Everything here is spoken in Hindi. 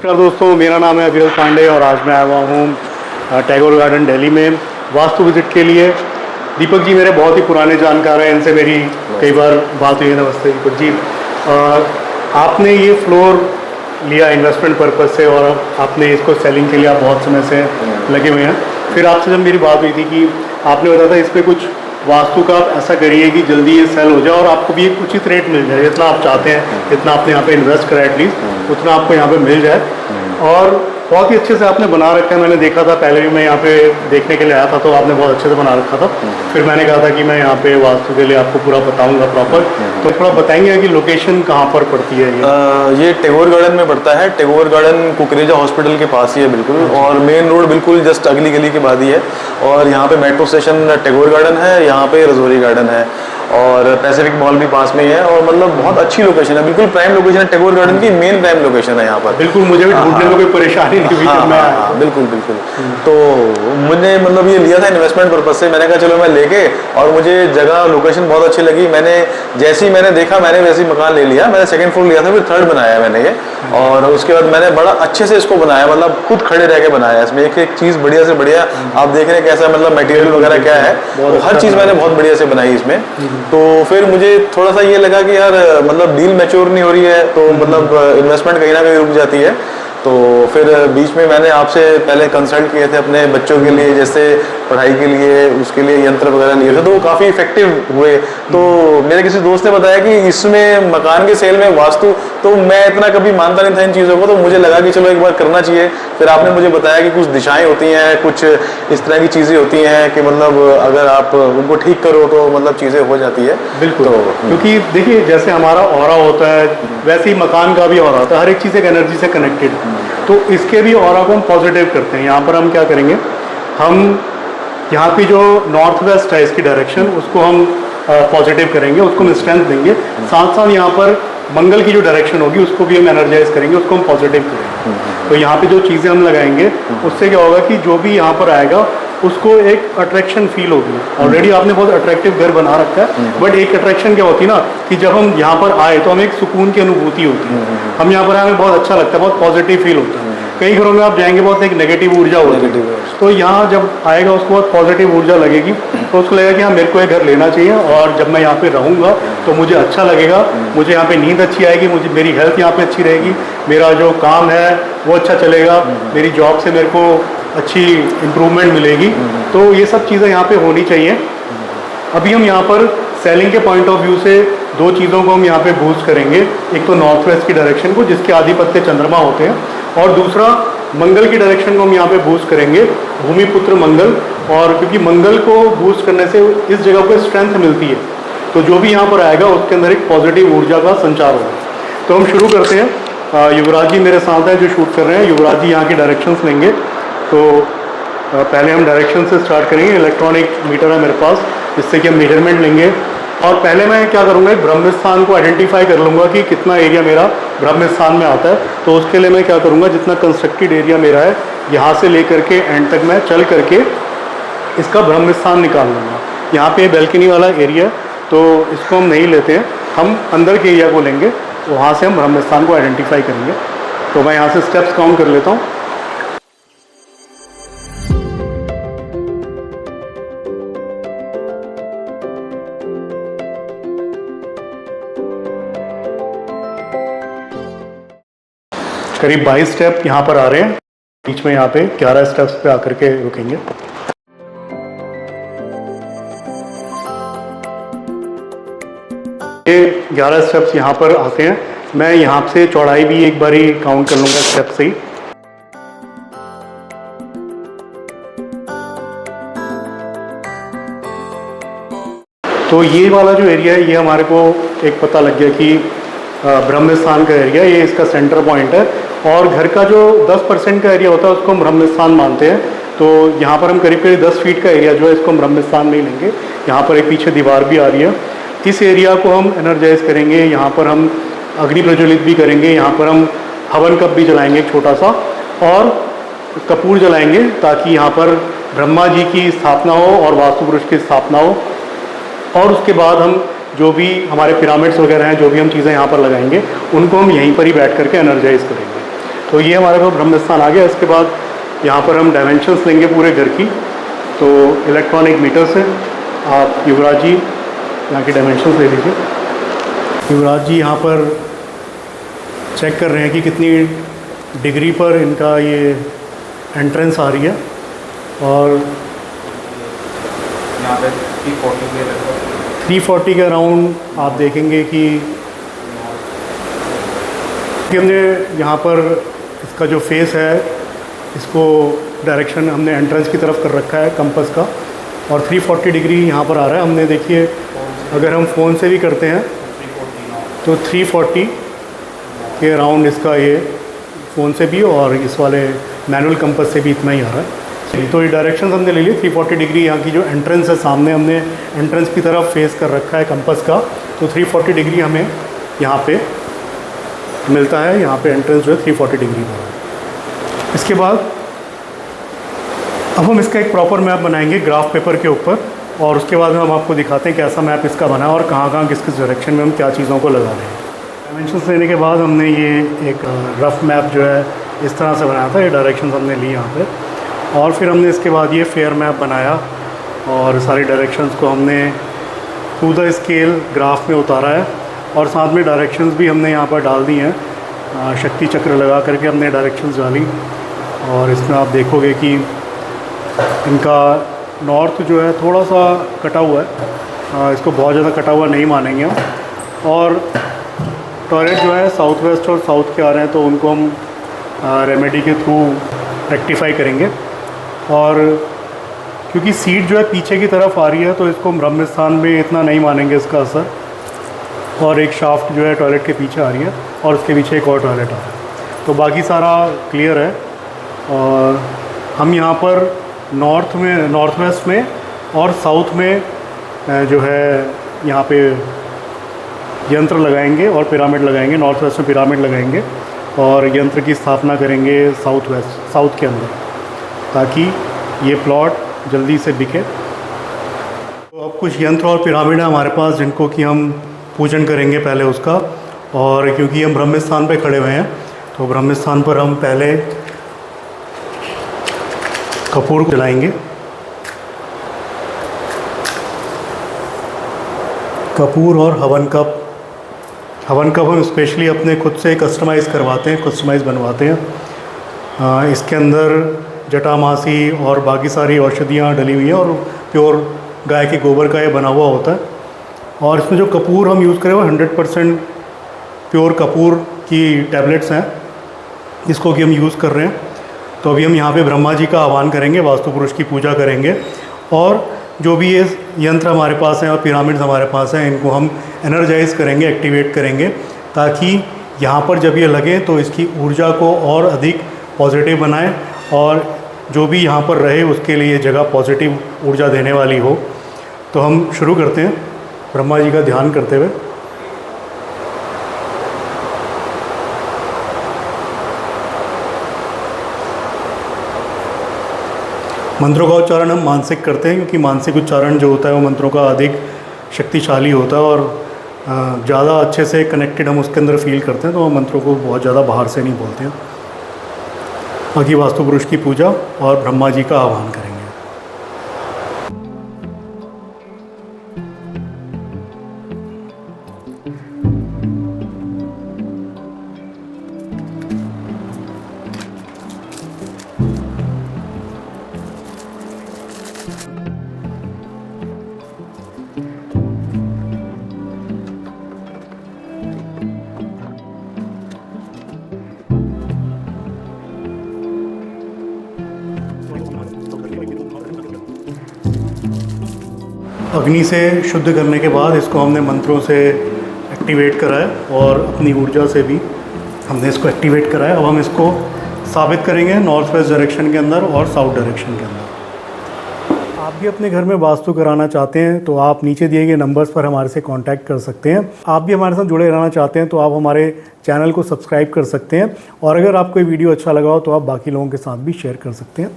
नमस्कार दोस्तों, मेरा नाम है अभिरल पांडे और आज मैं आया हुआ हूँ टैगोर गार्डन दिल्ली में वास्तु विजिट के लिए। दीपक जी मेरे बहुत ही पुराने जानकार हैं, इनसे मेरी कई बार बात हुई है। नमस्ते दीपक जी। आपने ये फ्लोर लिया इन्वेस्टमेंट पर्पज़ से और आपने इसको सेलिंग के लिए आप बहुत समय से लगे हुए हैं। फिर आपसे जब मेरी बात हुई थी कि आपने बताया था इस पर कुछ वास्तु का आप ऐसा करिए कि जल्दी ये सेल हो जाए और आपको भी एक उचित रेट मिल जाए, जितना आप चाहते हैं, जितना आपने यहाँ पे इन्वेस्ट करा एटलीस्ट उतना आपको यहाँ पे मिल जाए। और बहुत ही अच्छे से आपने बना रखा है, मैंने देखा था पहले भी मैं यहाँ पे देखने के लिए आया था तो आपने बहुत अच्छे से बना रखा था। फिर मैंने कहा था कि मैं यहाँ पे वास्तु के लिए आपको पूरा बताऊंगा प्रॉपर, तो थोड़ा बताएंगे कि लोकेशन कहाँ पर पड़ती है ये टैगोर गार्डन में पड़ता है। टैगोर गार्डन कुकरेजा हॉस्पिटल के पास ही है बिल्कुल, और मेन रोड बिल्कुल जस्ट अगली गली के बाद ही है। और यहाँ पे मेट्रो स्टेशन टैगोर गार्डन है, यहाँ पे रजौरी गार्डन है और पैसिफिक मॉल भी पास में ही है। और मतलब बहुत अच्छी लोकेशन है, बिल्कुल प्राइम लोकेशन है। टैगोर गार्डन की मेन प्राइम लोकेशन है यहाँ पर। बिल्कुल, मुझे भी ढूंढने में कोई परेशानी नहीं हुई जब मैं आया। बिल्कुल बिल्कुल। तो मुझे मतलब ये लिया था इन्वेस्टमेंट पर्पज से, मैंने कहा चलो मैं लेके, और मुझे जगह लोकेशन बहुत अच्छी लगी। मैंने जैसे ही मैंने देखा मैंने वैसे ही मकान ले लिया। मैंने सेकंड फ्लोर लिया था, फिर थर्ड बनाया मैंने ये, और उसके बाद मैंने बड़ा अच्छे से इसको बनाया, मतलब खुद खड़े रह के बनाया। इसमें एक एक चीज़ बढ़िया से बढ़िया, आप देख रहे हैं कैसा मतलब मटेरियल वगैरह क्या है, हर चीज़ मैंने बहुत बढ़िया से बनाई इसमें। तो फिर मुझे थोड़ा सा ये लगा कि यार मतलब डील मैच्योर नहीं हो रही है, तो मतलब इन्वेस्टमेंट कहीं ना कहीं रुक जाती है। तो फिर बीच में मैंने आपसे पहले कंसल्ट किए थे अपने बच्चों के लिए, जैसे पढ़ाई के लिए, उसके लिए यंत्र वगैरह लिए थे, तो वो काफ़ी इफेक्टिव हुए। तो मेरे किसी दोस्त ने बताया कि इसमें मकान के सेल में वास्तु, तो मैं इतना कभी मानता नहीं था इन चीज़ों को, तो मुझे लगा कि चलो एक बार करना चाहिए। फिर आपने मुझे बताया कि कुछ दिशाएं होती हैं, कुछ इस तरह की चीज़ें होती हैं कि मतलब अगर आप उनको ठीक करो तो मतलब चीज़ें हो जाती है। बिल्कुल, तो क्योंकि देखिए जैसे हमारा ऑरा होता है वैसे ही मकान का भी ऑरा होता है, हर एक चीज़ एक एनर्जी से कनेक्टेड है। तो इसके भी ऑरा को हम पॉजिटिव करते हैं। यहाँ पर हम क्या करेंगे, हम यहाँ पे जो नॉर्थ वेस्ट है इसकी डायरेक्शन, उसको हम पॉजिटिव करेंगे, उसको हम स्ट्रेंथ देंगे। साथ साथ यहाँ पर मंगल की जो डायरेक्शन होगी उसको भी हम एनर्जाइज करेंगे, उसको हम पॉजिटिव करेंगे। तो यहाँ पे जो चीज़ें हम लगाएंगे उससे क्या होगा कि जो भी यहाँ पर आएगा उसको एक अट्रैक्शन फील होगी। ऑलरेडी आपने बहुत अट्रैक्टिव घर बना रखा है, बट एक अट्रैक्शन क्या होती है ना कि जब हम यहाँ पर आए तो हमें एक सुकून की अनुभूति होती है। हम यहाँ पर आए हमें बहुत अच्छा लगता है, बहुत पॉजिटिव फील होता है। कई घरों में आप जाएंगे बहुत एक नेगेटिव ऊर्जा होती है, तो यहाँ जब आएगा उसको बहुत पॉजिटिव ऊर्जा लगेगी, तो उसको लगेगा कि हाँ मेरे को ये घर लेना चाहिए और जब मैं यहाँ पे रहूँगा तो मुझे अच्छा लगेगा, मुझे यहाँ पे नींद अच्छी आएगी, मुझे मेरी हेल्थ यहाँ पे अच्छी रहेगी, मेरा जो काम है वो अच्छा चलेगा, मेरी जॉब से मेरे को अच्छी इम्प्रूवमेंट मिलेगी। तो ये सब चीज़ें यहाँ पे होनी चाहिए। अभी हम यहाँ पर सेलिंग के पॉइंट ऑफ व्यू से दो चीज़ों को हम यहाँ पे बूस्ट करेंगे। एक तो नॉर्थ वेस्ट की डायरेक्शन को जिसके आधिपत्य चंद्रमा होते हैं, और दूसरा मंगल की डायरेक्शन को हम यहाँ पे बूस्ट करेंगे, भूमिपुत्र मंगल। और क्योंकि मंगल को बूस्ट करने से इस जगह को स्ट्रेंथ मिलती है, तो जो भी यहाँ पर आएगा उसके अंदर एक पॉजिटिव ऊर्जा का संचार होगा। तो हम शुरू करते हैं। युवराज जी मेरे साथ हैं जो शूट कर रहे हैं। युवराज जी यहाँ की डायरेक्शंस लेंगे। तो पहले हम डायरेक्शन से स्टार्ट करेंगे। इलेक्ट्रॉनिक मीटर है मेरे पास, जिससे कि हम मेजरमेंट लेंगे। और पहले मैं क्या करूँगा, एक ब्रह्म स्थान को आइडेंटिफाई कर लूँगा कि कितना एरिया मेरा ब्रह्म स्थान में आता है। तो उसके लिए मैं क्या करूँगा, जितना कंस्ट्रक्टेड एरिया मेरा है यहाँ से लेकर के एंड तक मैं चल करके इसका ब्रह्म स्थान निकाल लूँगा। यहाँ पे बैल्कनी वाला एरिया है तो इसको हम नहीं लेते हैं, हम अंदर के एरिया को लेंगे, वहाँ से हम ब्रह्म स्थान को आइडेंटिफाई करेंगे। तो मैं यहाँ से स्टेप्स काउंट कर लेता हूँ। करीब 22 स्टेप यहाँ पर आ रहे हैं, बीच में यहाँ पे 11 स्टेप्स पे आकर के रुकेंगे। ये 11 स्टेप्स यहाँ पर आते हैं। मैं यहाँ से चौड़ाई भी एक बारी काउंट कर लूँगा स्टेप से ही। तो ये वाला जो एरिया है ये हमारे को एक पता लग गया कि ब्रह्म स्थान का एरिया, ये इसका सेंटर पॉइंट है। और घर का जो 10% का एरिया होता है उसको हम ब्रह्म स्थान मानते हैं। तो यहाँ पर हम करीब करीब 10 फीट का एरिया जो है इसको हम ब्रह्म स्थान नहीं लेंगे। यहाँ पर एक पीछे दीवार भी आ रही है, इस एरिया को हम एनर्जाइज करेंगे। यहाँ पर हम अग्नि प्रज्वलित भी करेंगे, यहाँ पर हम हवन कप भी जलाएंगे एक छोटा सा, और कपूर जलाएंगे ताकि यहाँ पर ब्रह्मा जी की स्थापना हो और वास्तु पुरुष की स्थापना हो। और उसके बाद हम जो भी हमारे पिरामिड्स वगैरह हैं, जो भी हम चीज़ें यहाँ पर लगाएंगे उनको हम यहीं पर ही बैठ करके एनर्जाइज करेंगे। तो ये हमारे पास ब्रह्म स्थान आ गया। इसके बाद यहाँ पर हम डायमेंशंस लेंगे पूरे घर की। तो इलेक्ट्रॉनिक मीटर से आप युवराज जी यहाँ की डायमेंशंस ले लीजिए। युवराज जी यहाँ पर चेक कर रहे हैं कि कितनी डिग्री पर इनका ये एंट्रेंस आ रही है। और यहाँ पे 340 के लगभग 340 के अराउंड आप देखेंगे कि हमने यहाँ पर इसका जो फेस है इसको डायरेक्शन हमने एंट्रेंस की तरफ कर रखा है कंपास का, और 340 डिग्री यहाँ पर आ रहा है। हमने देखिए अगर हम फ़ोन से भी करते हैं तो 340 के अराउंड इसका ये फ़ोन से भी और इस वाले मैनुअल कंपास से भी इतना ही आ रहा है। तो ये डायरेक्शन हमने ले ली। 340 डिग्री यहाँ की जो एंट्रेंस है सामने हमने एंट्रेंस की तरफ फेस कर रखा है कंपास का, तो 340 डिग्री हमें यहाँ पे मिलता है। यहाँ पे एंट्रेंस जो है 340 डिग्री पर है। इसके बाद अब हम इसका एक प्रॉपर मैप बनाएंगे ग्राफ पेपर के ऊपर, और उसके बाद में हम आपको दिखाते हैं कैसा मैप इसका बना है और कहाँ किस किस डायरेक्शन में हम क्या चीज़ों को लगा रहे हैं। डायमेंशंस लेने के बाद हमने ये एक रफ़ मैप जो है इस तरह से बनाया था। ये डायरेक्शंस हमने ली यहाँ पे, और फिर हमने इसके बाद ये फेयर मैप बनाया और सारी डायरेक्शंस को हमने टू द स्केल ग्राफ में उतारा है। और साथ में डायरेक्शंस भी हमने यहाँ पर डाल दी हैं, शक्ति चक्र लगा करके हमने डायरेक्शंस डाली। और इसमें आप देखोगे कि इनका नॉर्थ जो है थोड़ा सा कटा हुआ है, इसको बहुत ज़्यादा कटा हुआ नहीं मानेंगे हम। और टॉयलेट जो है साउथ वेस्ट और साउथ के आ रहे हैं, तो उनको हम रेमेडी के थ्रू रेक्टिफाई करेंगे। और क्योंकि सीट जो है पीछे की तरफ आ रही है, तो इसको हम ब्रह्म स्थान में इतना नहीं मानेंगे इसका असर। और एक शाफ्ट जो है टॉयलेट के पीछे आ रही है और उसके पीछे एक और टॉयलेट आ रहा है, तो बाकी सारा क्लियर है। और हम यहाँ पर नॉर्थ वेस्ट में और साउथ में जो है यहाँ पे यंत्र लगाएंगे और पिरामिड लगाएंगे। नॉर्थ वेस्ट में पिरामिड लगाएंगे और यंत्र की स्थापना करेंगे साउथ के अंदर, ताकि ये प्लॉट जल्दी से बिके। तो अब कुछ यंत्र और पिरामिड है हमारे पास जिनको कि हम पूजन करेंगे पहले उसका। और क्योंकि हम ब्रह्म स्थान पे खड़े हुए हैं, तो ब्रह्म स्थान पर हम पहले कपूर जलाएंगे। कपूर और हवन कप हम स्पेशली अपने खुद से कस्टमाइज़ करवाते हैं, कस्टमाइज़ बनवाते हैं। इसके अंदर जटामासी और बाकी सारी औषधियाँ डली हुई हैं और प्योर गाय के गोबर का ये बना हुआ होता है। और इसमें जो कपूर हम यूज़ करें वो 100% प्योर कपूर की टैबलेट्स हैं, जिसको कि हम यूज़ कर रहे हैं। तो अभी हम यहाँ पे ब्रह्मा जी का आह्वान करेंगे, वास्तु पुरुष की पूजा करेंगे, और जो भी ये यंत्र हमारे पास हैं और पिरामिड्स हमारे पास हैं, इनको हम एनर्जाइज करेंगे, एक्टिवेट करेंगे, ताकि यहाँ पर जब ये लगे तो इसकी ऊर्जा को और अधिक पॉजिटिव बनाए और जो भी यहाँ पर रहे उसके लिए जगह पॉजिटिव ऊर्जा देने वाली हो। तो हम शुरू करते हैं ब्रह्मा जी का ध्यान करते हुए। मंत्रों का उच्चारण हम मानसिक करते हैं, क्योंकि मानसिक उच्चारण जो होता है वो मंत्रों का अधिक शक्तिशाली होता है और ज़्यादा अच्छे से कनेक्टेड हम उसके अंदर फील करते हैं, तो हम मंत्रों को बहुत ज़्यादा बाहर से नहीं बोलते हैं। बाकी वास्तु पुरुष की पूजा और ब्रह्मा जी का आह्वान करेंगे। अग्नि से शुद्ध करने के बाद इसको हमने मंत्रों से एक्टिवेट कराया और अपनी ऊर्जा से भी हमने इसको एक्टिवेट कराया। अब हम इसको साबित करेंगे नॉर्थ वेस्ट डायरेक्शन के अंदर और साउथ डायरेक्शन के अंदर। आप भी अपने घर में वास्तु कराना चाहते हैं तो आप नीचे दिए गए नंबर्स पर हमारे से कांटेक्ट कर सकते हैं। आप भी हमारे साथ जुड़े रहना चाहते हैं तो आप हमारे चैनल को सब्सक्राइब कर सकते हैं, और अगर आपको ये वीडियो अच्छा लगा हो तो आप बाकी लोगों के साथ भी शेयर कर सकते हैं।